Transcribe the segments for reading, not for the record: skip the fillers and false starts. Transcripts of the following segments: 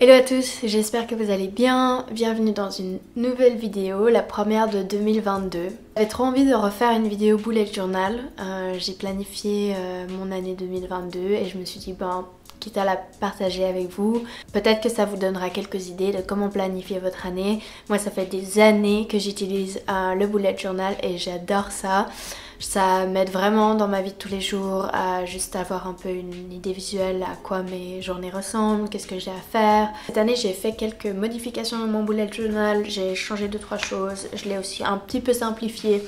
Hello à tous, j'espère que vous allez bien. Bienvenue dans une nouvelle vidéo, la première de 2022. J'avais trop envie de refaire une vidéo bullet journal. J'ai planifié mon année 2022 et je me suis dit quitte à la partager avec vous, peut-être que ça vous donnera quelques idées de comment planifier votre année. Moi ça fait des années que j'utilise le bullet journal et j'adore ça. Ça m'aide vraiment dans ma vie de tous les jours à juste avoir un peu une idée visuelle à quoi mes journées ressemblent, qu'est-ce que j'ai à faire. Cette année j'ai fait quelques modifications dans mon bullet journal, j'ai changé 2-3 choses, je l'ai aussi un petit peu simplifié.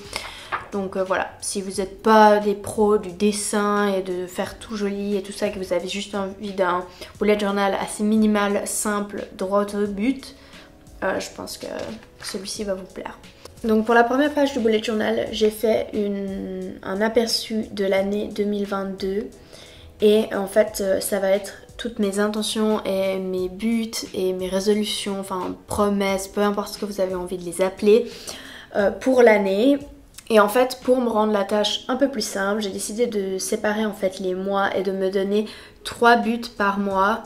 Donc voilà, si vous n'êtes pas des pros du dessin et de faire tout joli et tout ça, que vous avez juste envie d'un bullet journal assez minimal, simple, droit au but, je pense que celui-ci va vous plaire. Donc pour la première page du bullet journal, j'ai fait un aperçu de l'année 2022 et en fait ça va être toutes mes intentions et mes buts et mes résolutions, enfin promesses, peu importe ce que vous avez envie de les appeler pour l'année. Et en fait pour me rendre la tâche un peu plus simple, j'ai décidé de séparer en fait les mois et de me donner 3 buts par mois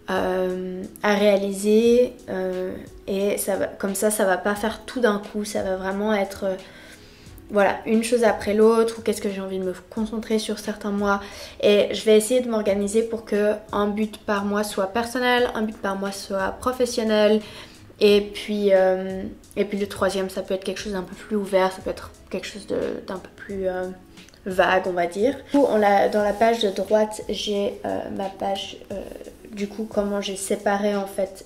à réaliser et comme ça va pas faire tout d'un coup, ça va vraiment être voilà, une chose après l'autre, ou qu'est-ce que j'ai envie de me concentrer sur certains mois, et je vais essayer de m'organiser pour que un but par mois soit personnel, un but par mois soit professionnel, et puis le troisième ça peut être quelque chose d'un peu plus ouvert, ça peut être quelque chose d'un peu plus vague on va dire. Du coup, dans la page de droite j'ai ma page du coup comment j'ai séparé en fait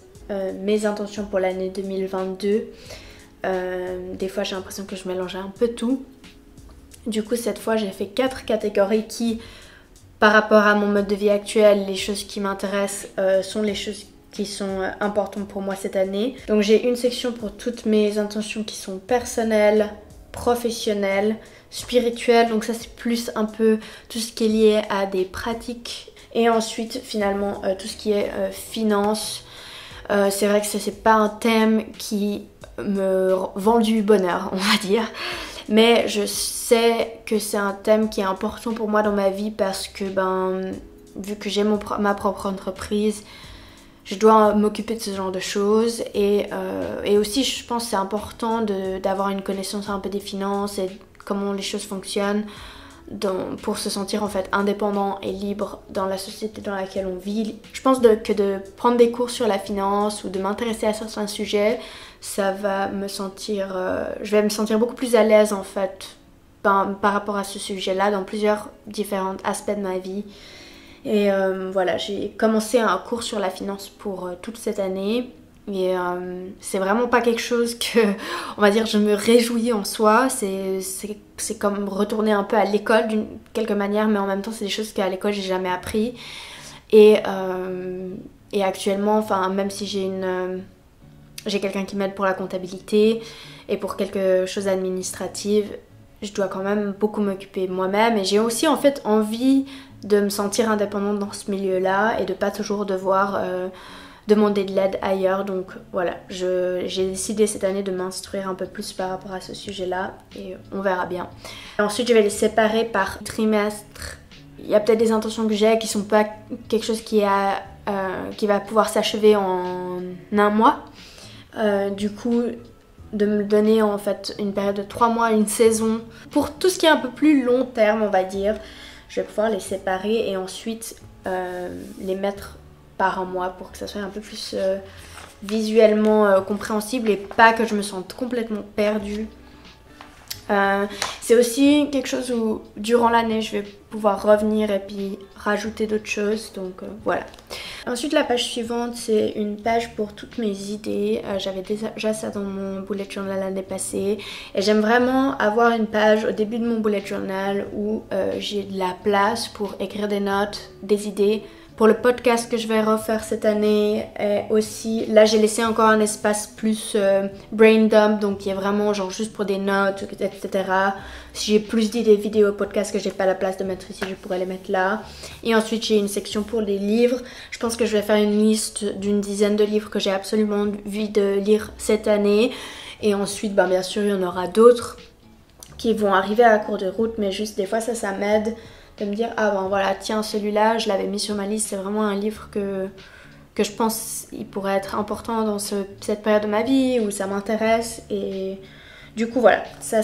mes intentions pour l'année 2022. Des fois j'ai l'impression que je mélangeais un peu tout. Du coup cette fois j'ai fait 4 catégories qui par rapport à mon mode de vie actuel, les choses qui m'intéressent sont les choses qui sont importantes pour moi cette année. Donc j'ai une section pour toutes mes intentions qui sont personnelles, professionnelles, spirituelles, donc ça c'est plus un peu tout ce qui est lié à des pratiques. Et ensuite finalement tout ce qui est finance. C'est vrai que c'est pas un thème qui me vend du bonheur on va dire, mais je sais que c'est un thème qui est important pour moi dans ma vie parce que vu que j'ai ma propre entreprise, je dois m'occuper de ce genre de choses et aussi je pense que c'est important d'avoir une connaissance un peu des finances et comment les choses fonctionnent pour se sentir en fait indépendant et libre dans la société dans laquelle on vit. Je pense que de prendre des cours sur la finance ou de m'intéresser à certains sujets, ça va me sentir, je vais me sentir beaucoup plus à l'aise en fait par rapport à ce sujet-là dans plusieurs différents aspects de ma vie. Et voilà, j'ai commencé un cours sur la finance pour toute cette année. Et c'est vraiment pas quelque chose que, on va dire, je me réjouis en soi. C'est comme retourner un peu à l'école d'une quelque manière, mais en même temps c'est des choses qu'à l'école j'ai jamais appris. Et actuellement, enfin même si j'ai quelqu'un qui m'aide pour la comptabilité et pour quelque chose administrative, je dois quand même beaucoup m'occuper moi-même. Et j'ai aussi en fait envie de me sentir indépendante dans ce milieu-là et de pas toujours devoir demander de l'aide ailleurs. Donc voilà, j'ai décidé cette année de m'instruire un peu plus par rapport à ce sujet-là et on verra bien. Et ensuite je vais les séparer par trimestre. Il y a peut-être des intentions que j'ai qui sont pas quelque chose qui va pouvoir s'achever en un mois. Du coup de me donner en fait une période de 3 mois, une saison. Pour tout ce qui est un peu plus long terme on va dire, je vais pouvoir les séparer et ensuite les mettre par un mois pour que ça soit un peu plus visuellement compréhensible et pas que je me sente complètement perdue. C'est aussi quelque chose où durant l'année je vais pouvoir revenir et puis rajouter d'autres choses, donc voilà. Ensuite la page suivante c'est une page pour toutes mes idées. J'avais déjà ça dans mon bullet journal l'année passée et j'aime vraiment avoir une page au début de mon bullet journal où j'ai de la place pour écrire des notes, des idées. Pour le podcast que je vais refaire cette année aussi, là j'ai laissé encore un espace plus brain dump, donc qui est vraiment genre juste pour des notes, etc. Si j'ai plus d'idées vidéo podcast que j'ai pas la place de mettre ici, je pourrais les mettre là. Et ensuite j'ai une section pour les livres. Je pense que je vais faire une liste d'une dizaine de livres que j'ai absolument envie de lire cette année. Et ensuite, bien sûr, il y en aura d'autres qui vont arriver à court de route, mais juste des fois ça m'aide de me dire ah voilà tiens celui-là je l'avais mis sur ma liste, c'est vraiment un livre que que je pense il pourrait être important dans cette période de ma vie où ça m'intéresse. Et du coup voilà, ça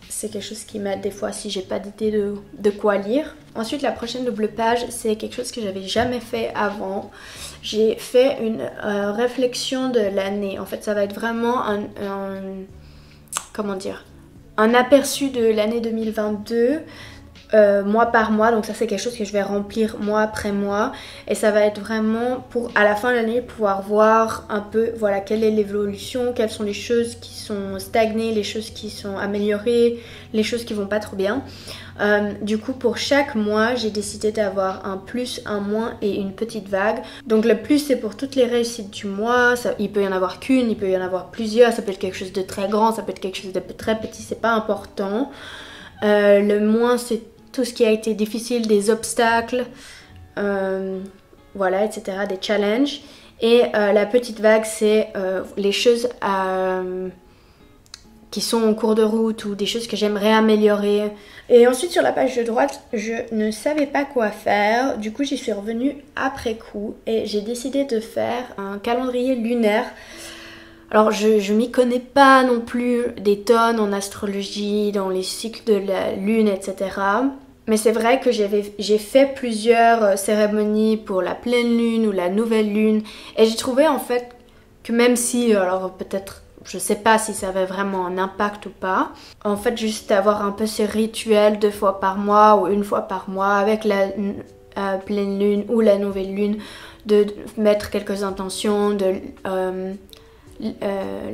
c'est quelque chose qui m'aide des fois si j'ai pas d'idée de quoi lire. Ensuite la prochaine double page, c'est quelque chose que j'avais jamais fait avant. J'ai fait une réflexion de l'année. En fait ça va être vraiment comment dire, un aperçu de l'année 2022 mois par mois. Donc ça c'est quelque chose que je vais remplir mois après mois, et ça va être vraiment pour à la fin de l'année pouvoir voir un peu voilà quelle est l'évolution, quelles sont les choses qui sont stagnées, les choses qui sont améliorées, les choses qui vont pas trop bien. Du coup pour chaque mois j'ai décidé d'avoir un plus, un moins et une petite vague. Donc le plus c'est pour toutes les réussites du mois, il peut y en avoir qu'une, il peut y en avoir plusieurs, ça peut être quelque chose de très grand, ça peut être quelque chose de très petit, c'est pas important. Le moins c'est tout ce qui a été difficile, des obstacles, voilà, etc., des challenges. Et la petite vague, c'est les choses qui sont en cours de route ou des choses que j'aimerais améliorer. Et ensuite, sur la page de droite, je ne savais pas quoi faire. Du coup, j'y suis revenue après coup et j'ai décidé de faire un calendrier lunaire. Alors je m'y connais pas non plus des tonnes en astrologie, dans les cycles de la lune, etc. Mais c'est vrai que j'ai fait plusieurs cérémonies pour la pleine lune ou la nouvelle lune. Et j'ai trouvé en fait que même si, alors peut-être, je sais pas si ça avait vraiment un impact ou pas. En fait juste avoir un peu ce rituel 2 fois par mois ou 1 fois par mois avec la pleine lune ou la nouvelle lune, de mettre quelques intentions, de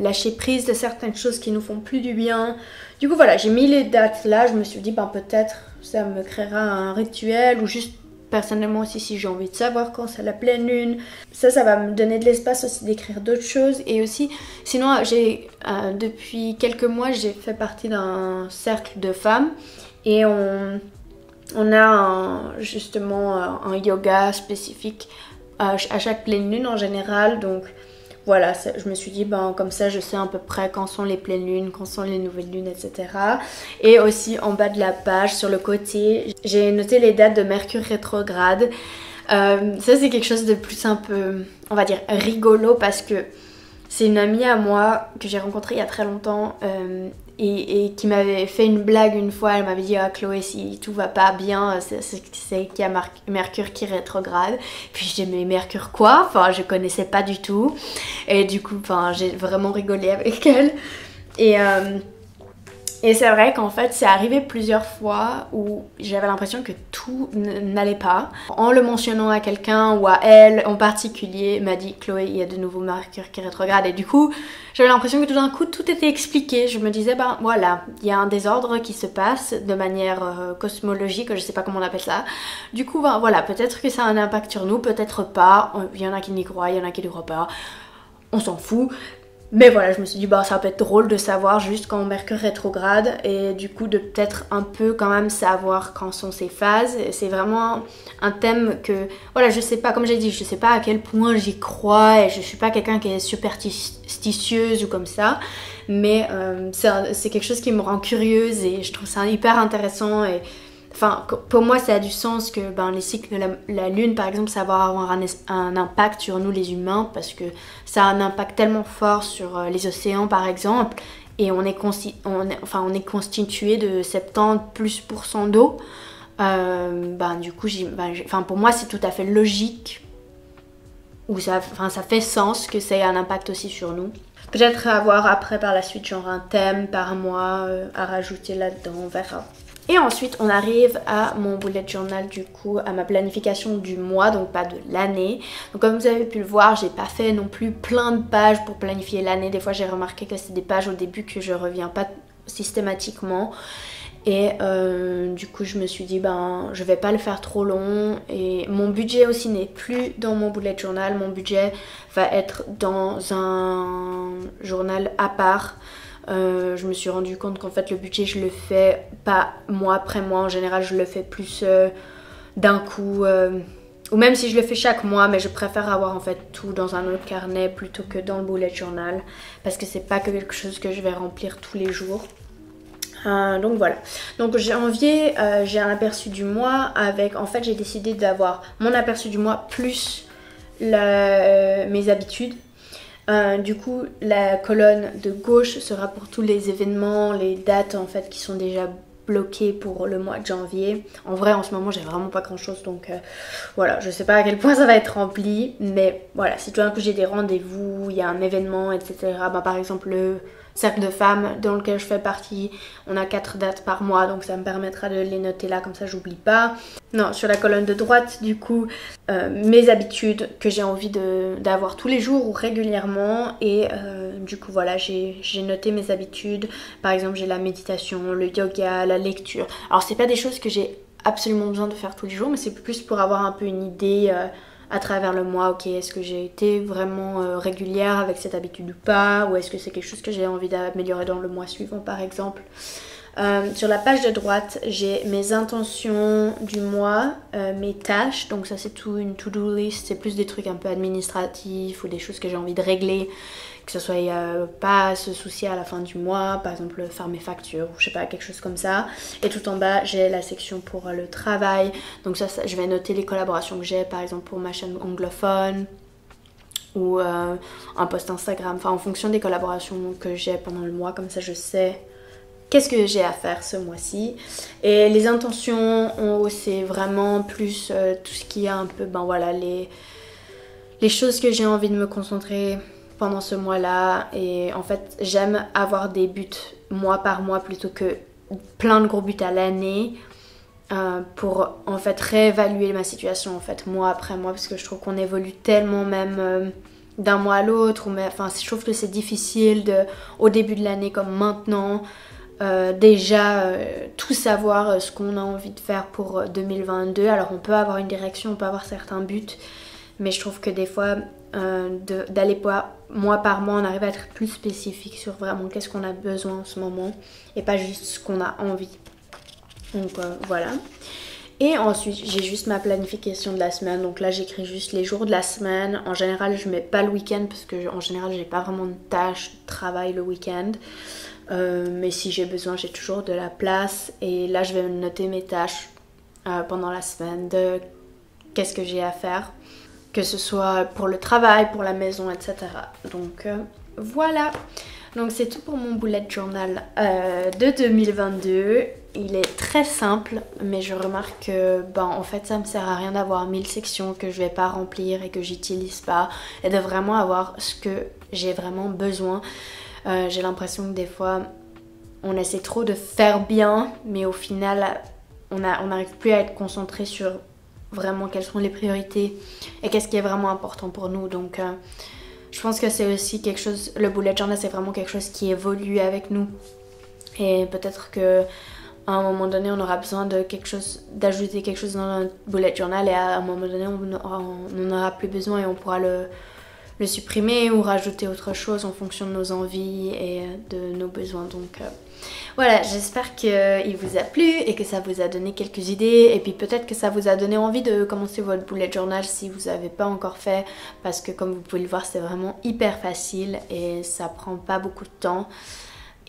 lâcher prise de certaines choses qui nous font plus du bien. Du coup voilà, j'ai mis les dates là, je me suis dit ben peut-être ça me créera un rituel, ou juste personnellement aussi si j'ai envie de savoir quand c'est la pleine lune. Ça va me donner de l'espace aussi d'écrire d'autres choses. Et aussi sinon j'ai depuis quelques mois j'ai fait partie d'un cercle de femmes et on a justement un yoga spécifique à chaque pleine lune en général. Donc voilà, je me suis dit, ben, comme ça je sais à peu près quand sont les pleines lunes, quand sont les nouvelles lunes, etc. Et aussi en bas de la page, sur le côté, j'ai noté les dates de Mercure rétrograde. Ça c'est quelque chose de plus un peu, on va dire, rigolo, parce que c'est une amie à moi que j'ai rencontrée il y a très longtemps et qui m'avait fait une blague une fois. Elle m'avait dit ah Chloé, si tout va pas bien, c'est qu'il y a Mercure qui rétrograde. Puis j'ai dit mais Mercure quoi? Enfin je connaissais pas du tout. Et du coup j'ai vraiment rigolé avec elle. Et c'est vrai qu'en fait c'est arrivé plusieurs fois où j'avais l'impression que tout n'allait pas. En le mentionnant à quelqu'un ou à elle en particulier, m'a dit Chloé, il y a de nouveau Mercure qui rétrograde. Et du coup j'avais l'impression que tout d'un coup tout était expliqué. Je me disais ben voilà, il y a un désordre qui se passe de manière cosmologique, je sais pas comment on appelle ça. Du coup ben voilà, peut-être que ça a un impact sur nous, peut-être pas. Il y en a qui n'y croient, il y en a qui n'y croient pas. On s'en fout. Mais voilà, je me suis dit bah ça peut être drôle de savoir juste quand Mercure rétrograde, et du coup de peut-être un peu quand même savoir quand sont ces phases. C'est vraiment un thème que voilà, je sais pas, comme j'ai dit, je sais pas à quel point j'y crois et je suis pas quelqu'un qui est superstitieuse ou comme ça, mais c'est quelque chose qui me rend curieuse et je trouve ça hyper intéressant. Et enfin, pour moi, ça a du sens que les cycles de la lune, par exemple, ça va avoir un impact sur nous les humains, parce que ça a un impact tellement fort sur les océans, par exemple, et on est constitué de 70% d'eau. Du coup, pour moi, c'est tout à fait logique, ou ça fait sens que ça ait un impact aussi sur nous. Peut-être avoir après, par la suite, genre un thème par mois à rajouter là-dedans, on verra. Et ensuite on arrive à mon bullet journal, du coup à ma planification du mois, donc pas de l'année. Donc comme vous avez pu le voir, j'ai pas fait non plus plein de pages pour planifier l'année. Des fois j'ai remarqué que c'est des pages au début que je reviens pas systématiquement. Et du coup je me suis dit je vais pas le faire trop long. Et mon budget aussi n'est plus dans mon bullet journal. Mon budget va être dans un journal à part. Je me suis rendu compte qu'en fait le budget je le fais pas mois après mois, en général je le fais plus d'un coup, ou même si je le fais chaque mois, mais je préfère avoir en fait tout dans un autre carnet plutôt que dans le bullet journal, parce que c'est pas quelque chose que je vais remplir tous les jours. Donc voilà, donc janvier j'ai un aperçu du mois avec, en fait j'ai décidé d'avoir mon aperçu du mois plus mes habitudes. Du coup, la colonne de gauche sera pour tous les événements, les dates en fait qui sont déjà bloquées pour le mois de janvier. En vrai, en ce moment, j'ai vraiment pas grand chose, donc voilà, je sais pas à quel point ça va être rempli, mais voilà, si tout d'un coup j'ai des rendez-vous, il y a un événement, etc. Bah, par exemple, le cercle de femmes dans lequel je fais partie, on a 4 dates par mois, donc ça me permettra de les noter là, comme ça j'oublie pas. Non, sur la colonne de droite, du coup, mes habitudes que j'ai envie d'avoir tous les jours ou régulièrement, et du coup voilà, j'ai noté mes habitudes. Par exemple, j'ai la méditation, le yoga, la lecture. Alors c'est pas des choses que j'ai absolument besoin de faire tous les jours, mais c'est plus pour avoir un peu une idée à travers le mois. Ok, est-ce que j'ai été vraiment régulière avec cette habitude ou pas, ou est-ce que c'est quelque chose que j'ai envie d'améliorer dans le mois suivant par exemple. Sur la page de droite, j'ai mes intentions du mois, mes tâches, donc ça c'est tout une to-do list, c'est plus des trucs un peu administratifs ou des choses que j'ai envie de régler, que ce soit pas à se soucier à la fin du mois, par exemple faire mes factures ou je sais pas, quelque chose comme ça. Et tout en bas, j'ai la section pour le travail, donc ça je vais noter les collaborations que j'ai, par exemple pour ma chaîne anglophone ou un post Instagram, enfin en fonction des collaborations que j'ai pendant le mois, comme ça je sais qu'est-ce que j'ai à faire ce mois-ci. Et les intentions, c'est vraiment plus tout ce qui est un peu, ben voilà, les choses que j'ai envie de me concentrer pendant ce mois-là. Et en fait, j'aime avoir des buts mois par mois plutôt que plein de gros buts à l'année. Pour en fait réévaluer ma situation en fait mois après mois, parce que je trouve qu'on évolue tellement même d'un mois à l'autre. Enfin, je trouve que c'est difficile au début de l'année comme maintenant. Déjà tout savoir ce qu'on a envie de faire pour 2022. Alors on peut avoir une direction, on peut avoir certains buts, mais je trouve que des fois d'aller mois par mois, on arrive à être plus spécifique sur vraiment qu'est-ce qu'on a besoin en ce moment et pas juste ce qu'on a envie. Donc voilà. Et ensuite j'ai juste ma planification de la semaine, donc là j'écris juste les jours de la semaine. En général je mets pas le week-end parce que en général j'ai pas vraiment de tâches de travail le week-end. Mais si j'ai besoin, j'ai toujours de la place. Et là, je vais noter mes tâches pendant la semaine de qu'est-ce que j'ai à faire, que ce soit pour le travail, pour la maison, etc. Donc voilà. Donc c'est tout pour mon bullet journal de 2022. Il est très simple, mais je remarque que en fait ça me sert à rien d'avoir 1000 sections que je vais pas remplir et que j'utilise pas, et de vraiment avoir ce que j'ai vraiment besoin. J'ai l'impression que des fois on essaie trop de faire bien, mais au final on n'arrive plus à être concentré sur vraiment quelles sont les priorités et qu'est-ce qui est vraiment important pour nous. Donc je pense que c'est aussi quelque chose, le bullet journal c'est vraiment quelque chose qui évolue avec nous, et peut-être que à un moment donné on aura besoin de d'ajouter quelque chose dans notre bullet journal, et à un moment donné on n'en aura plus besoin et on pourra le supprimer ou rajouter autre chose en fonction de nos envies et de nos besoins. Donc voilà, j'espère qu'il vous a plu et que ça vous a donné quelques idées, et puis peut-être que ça vous a donné envie de commencer votre bullet journal si vous n'avez pas encore fait, parce que comme vous pouvez le voir c'est vraiment hyper facile et ça prend pas beaucoup de temps.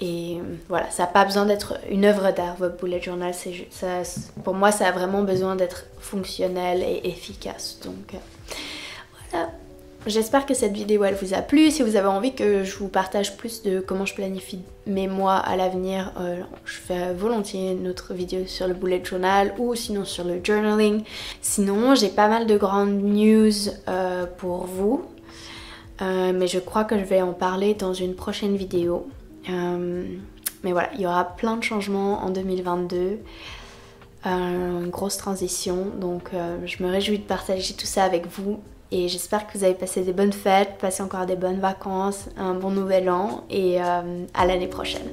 Et voilà, ça n'a pas besoin d'être une œuvre d'art, votre bullet journal. Pour moi ça a vraiment besoin d'être fonctionnel et efficace. Donc voilà. J'espère que cette vidéo elle vous a plu. Si vous avez envie que je vous partage plus de comment je planifie mes mois à l'avenir, je fais volontiers une autre vidéo sur le bullet journal ou sinon sur le journaling. Sinon j'ai pas mal de grandes news pour vous, mais je crois que je vais en parler dans une prochaine vidéo. Mais voilà, il y aura plein de changements en 2022. Une grosse transition, donc je me réjouis de partager tout ça avec vous. Et j'espère que vous avez passé des bonnes fêtes, passé encore des bonnes vacances, un bon nouvel an, et à l'année prochaine.